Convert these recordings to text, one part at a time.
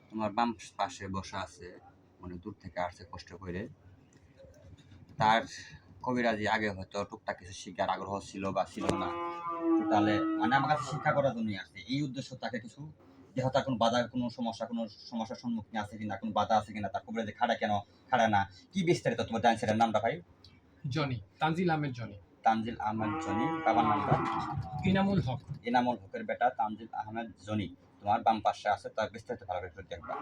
তোমার বাম পাশে বসা আছে, মানে দূর থেকে আসছে কষ্ট করে। তার কবিরাজি আগে হয়তো টুকটাক কিছু শিক্ষার আগ্রহ ছিল বা ছিল না, তাহলে মানে আমার কাছে শিক্ষা করার জন্যই আসছে। এই উদ্দেশ্য তাকে কিছু দেহ, তার কোনো বাধা, কোনো সমস্যার সম্মুখীন আছে কিনা, কোনো বাধা আছে কিনা, তার কবিরাজি খাড়া কেন খাড়া না, কি বিস্তারিত তোমার জানছিলেন? নামটা ভাই? Johnny, Tanzil Ahmed Johnny. Tanzil Ahmed Johnny. বাবার নামটা? ইনামুল হক। ইনামুল হকের বেটা তানজিল আহমেদ জনি তোমার বাম পাশে আছে, তার বিস্তারিত ভালো করে দেখবা।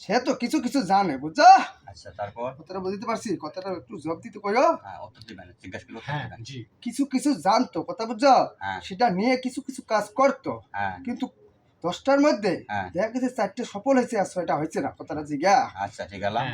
সে তো কিছু কিছু জানে, বুঝছো? আচ্ছা, তারপর কথাটা বুঝতে পারছি, কথাটা একটু জব দিতে কইও। হ্যাঁ, উত্তর দিবেন, জিজ্ঞাসা করলে হ্যাঁ জি। কিছু কিছু জানতো, কথা বুঝছো? হ্যাঁ। সেটা নিয়ে কিছু কিছু কাজ করতো, হ্যাঁ। কিন্তু 10টার মধ্যে হ্যাঁ। দেখা গেছে 4টে সফল হয়েছে আর 6টা হয়েছে না। কথাটা জিজ্ঞা। আচ্ছা, ঠিক আছে।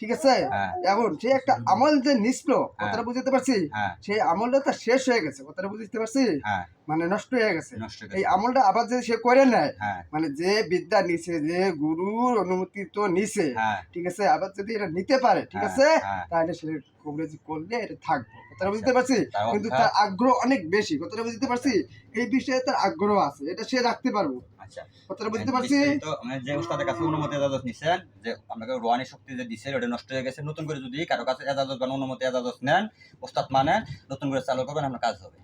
ঠিক আছে, হ্যাঁ। এখন সে একটা আমল যে নিছিল, কথাটা বুঝতে পারছি, হ্যাঁ। সেই আমলটা তো শেষ হয়ে গেছে, কথাটা বুঝতে পারছি, হ্যাঁ। মানে নষ্ট হয়ে গেছে। নষ্ট হয়ে এই গেছে। আমলটা আবার যদি সে করে নেয়, হ্যাঁ। মানে যে বিদ্যা নিছে, যে গুরুর অনুমতি তো নিছে, হ্যাঁ। ঠিক আছে, আবার যদি এটা নিতে পারে, ঠিক আছে, হ্যাঁ। তাহলে সে কবরেজি করলে এটা থাকবে, কথাটা আচ্ছা, বুঝতে পারছি। তার কিন্তু অভ্যাস- তার আগ্রহ অনেক বেশি, কথাটা বুঝতে পারছি, এই বিষয়ে তার আগ্রহ আছে, এটা সে রাখতে পারবো, আচ্ছা, কথাটা বুঝতে পারছি। বিস্তারিত মানে যে উস্তাদের কাছে অনুমতি এজাজত নিছেন, যে আপনাকে রোহানি শক্তি যে দিছে ওটা নষ্ট হয়ে গেছে, নতুন করে যদি কারো কাছে এজাজত বা অনুমতি এজাজত নেন, উস্তাদ মানে নতুন করে চালু করবেন, আপনার কাজ হবে।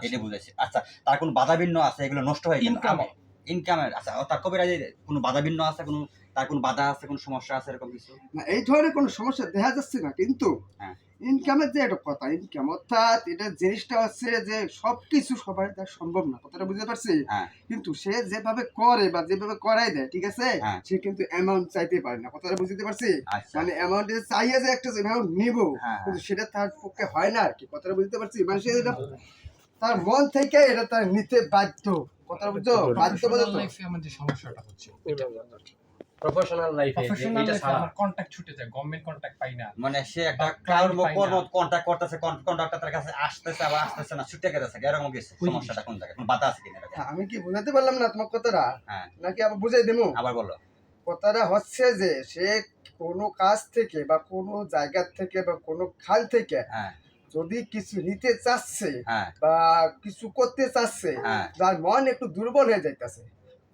এটা বুঝাইছি। আচ্ছা, তার কোনো বাধা বিঘ্ন আছে এগুলো নষ্ট হয়ে গেল ইনকামের? আচ্ছা, তার কবিরাজি কোনো বাধা বিঘ্ন আছে, কোনো তার কোনো বাধা আছে, কোনো সমস্যা আছে এরকম কিছু? না, এই ধরনের কোনো সমস্যা দেখা যাচ্ছে না, কিন্তু হ্যাঁ। ইনকামের যে একটা কথা, ইনকাম অর্থাৎ এটা জিনিসটা হচ্ছে যে সবকিছু সবার দ্বারা সম্ভব না, কথাটা বুঝতে পারছি। হ্যাঁ। কিন্তু সে যেভাবে করে বা যেভাবে করাই দেয়, ঠিক আছে, হ্যাঁ। সে কিন্তু অ্যামাউন্ট চাইতে পারে না, কথাটা বুঝতে পারছি। আচ্ছা। মানে অ্যামাউন্ট চাইয়ে যে একটা অ্যামাউন্ট নিব, হ্যাঁ। কিন্তু সেটা তার পক্ষে হয় না আর কি, কথাটা বুঝতে পারছি। মানে সে এটা তার মন থেকে এটা তার নিতে বাধ্য, কথাটা বুঝছো, বাধ্য বলে তো। লাইফে আমার যে সমস্যাটা হচ্ছে, প্রফেশনাল লাইফে প্রফেশনাল এটা লাইফে ছাড়া আমার কন্টাক্ট ছুটে যায়, গভর্নমেন্ট কন্টাক্ট পাই না। মানে সে একটা বা client পাই না। কন্টাক্ট করতেছে, কন্টাক্টটা তার কাছে আসতেছে আবার আসতেছে না, ছুটে গেছে, এরকম কিছু। সমস্যাটা কোন জায়গায়, কোন বাধা আছে কিনা এরকম? আমি কি বুঝাতে পারলাম না তোমার কথাটা? হ্যাঁ। নাকি আবার বুঝাই দেবো? আবার বলো। কথাটা হচ্ছে যে সে কোনো কাজ থেকে বা কোনো জায়গা থেকে বা কোনো খাল থেকে হ্যাঁ। যদি কিছু নিতে চাচ্ছে হ্যাঁ। বা কিছু করতে চাচ্ছে, হ্যাঁ। যার মন একটু দুর্বল হয়ে যাইতেছে,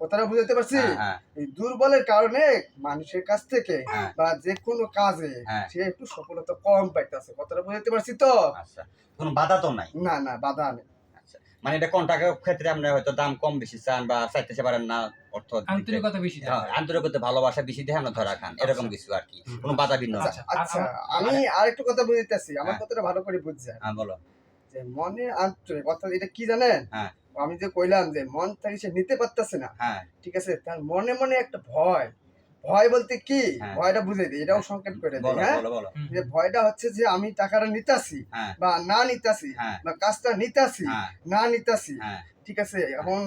কথাটা বুঝতে পারছি। হ্যাঁ। এই দুর্বলের কারণে মানুষের কাছ থেকে হ্যাঁ। বা যে কোনো কাজে হ্যাঁ। সে একটু সফলতা কম পাইতেছে, কথাটা বুঝতে পারছি তো। আচ্ছা, কোনো বাধা তো নাই? না না, বাধা নেই। আচ্ছা, মানে এটা কন্টাক্টের ক্ষেত্রে আমরা হয়তো দাম কম বেশি চান বা চাইতে পারেন না, অর্থ আন্তরিকতা বেশি দেয়। আন্তরিকতা, ভালোবাসা বেশি দেখে আমরা ধরা খান, এরকম কিছু আর কি, কোনো বাধা ভিন্ন না। আচ্ছা, আমি আরেকটু কথা বুঝতেছি, আমার হ্যাঁ। কথাটা ভালো করে বুঝছেন। হ্যাঁ, বলো। যে মনে আন্তরিক, অর্থাৎ এটা কি জানেন? হ্যাঁ। আমি যে কইলাম যে মন থেকে সে নিতে পারতেছে না, হ্যাঁ। ঠিক আছে, তার মনে মনে একটা ভয়, ভয় বলতে কি, হ্যাঁ। ভয়টা বুঝে দিই, এটাও সংকেত করে দিই। বলো, হ্যাঁ, বলো, বলো। যে ভয়টা হচ্ছে যে আমি টাকাটা নিতাছি হ্যাঁ। বা না নিতাছি, হ্যাঁ। বা কাজটা নিতাছি হ্যাঁ। না নিতাছি, হ্যাঁ। ঠিক আছে, এখন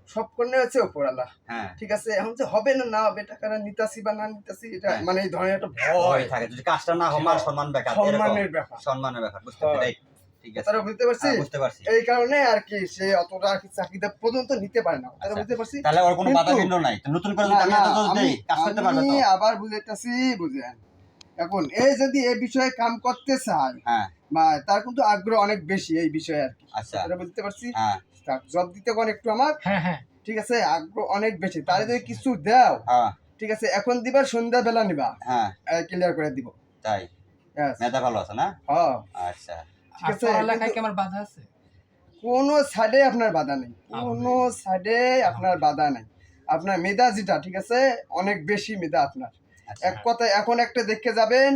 সব কন্যা হচ্ছে ওপরালা, হ্যাঁ। ঠিক আছে, এখন যে হবে না না হবে, টাকাটা নিতাছি বা না নিতাছি, এটা হ্যাঁ। মানে এই ধরনের একটা ভয় ভয় থাকে, যদি কাজটা না হয় মান সম্মান ব্যাপার, সম্মানের ব্যাপার, সম্মানের ব্যাপার, বুঝতে হয়। পারছি, ঠিক আছে, কথাটা বুঝতে পারছি। বুঝতে পারছি। এই কারণে আর কি সে অতটা আর কি চাকরিটা পর্যন্ত নিতে পারে না, কথাটা বুঝতে পারছি। তাহলে ওর কোনো বাধা কিন্তু- বিঘ্ন নাই, তো নতুন করে না, যদি আমি না, এত দেই, কাজ করতে পারবে আমি তো? আবার বুঝাইতেছি, বুঝেন, এখন এই যদি এই বিষয়ে কাম করতে চায়, হ্যাঁ। বা তার কিন্তু আগ্রহ অনেক বেশি এই বিষয়ে আর কি, আচ্ছা। কথাটা বুঝতে পারছি। হ্যাঁ। তার জব দিতে কোন একটু আমার, হ্যাঁ হ্যাঁ, ঠিক আছে, আগ্রহ অনেক বেশি, তারে যদি কিছু দাও, হ্যাঁ। ঠিক আছে, এখন দিবার সন্ধ্যা বেলা নিবা, হ্যাঁ। ক্লিয়ার করে দিব। তাই? Yes. মেধা ভালো আছে না? হ্যাঁ, আচ্ছা। ঠিক আর আছে, পড়ালেখায় কিন্তু কি আমার বাধা আছে? কোনো সাইডে আপনার বাধা নেই, কোনো সাইডে আপনার বাধা নেই। আপনার মেধা যেটা, ঠিক আছে, অনেক বেশি মেধা আপনার। আচ্ছা। এক কথায় এখন একটা দেখে যাবেন,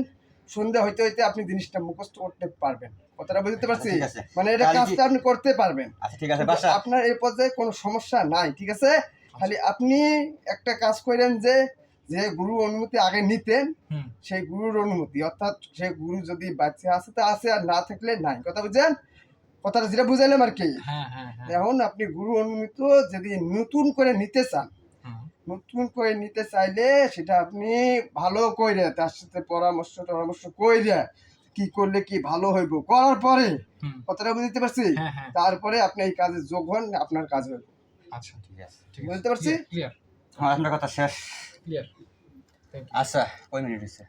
সন্ধ্যা হইতে হইতে আপনি জিনিসটা মুখস্থ করতে পারবেন, কথাটা বুঝতে পারছি। ঠিক আছে। মানে এটা তাহলে কাজটা আপনি করতে পারবেন। আচ্ছা, ঠিক আছে, কিন্তু বাসা আপনার এই পর্যায়ে কোনো সমস্যা নাই, ঠিক আছে। খালি আপনি একটা কাজ করেন যে যে গুরু অনুমতি আগে নিতেন, সেই গুরুর অনুমতি, অর্থাৎ সেই গুরু যদি বাচ্চা আছে তা আছে, আর না থাকলে নাই, কথা বুঝছেন, কথাটা যেটা বুঝাইলাম আর কি। হ্যাঁ হ্যাঁ হ্যাঁ, এখন আপনি গুরু অনুমতি যদি নতুন করে নিতে চান, নতুন করে নিতে চাইলে সেটা আপনি ভালো কইরে তার সাথে পরামর্শ কইরে কি করলে কি ভালো হইব, করার পরে, কথাটা বুঝতে পারছি, হ্যাঁ হ্যাঁ, তারপরে আপনি এই কাজে যোগ হন, আপনার কাজ হইব। আচ্ছা ঠিক আছে, বুঝতে পারছি। ক্লিয়ার, আমার কথা শেষ। ক্লিয়ার। আচ্ছা, কয় মিনিট হয়েছে?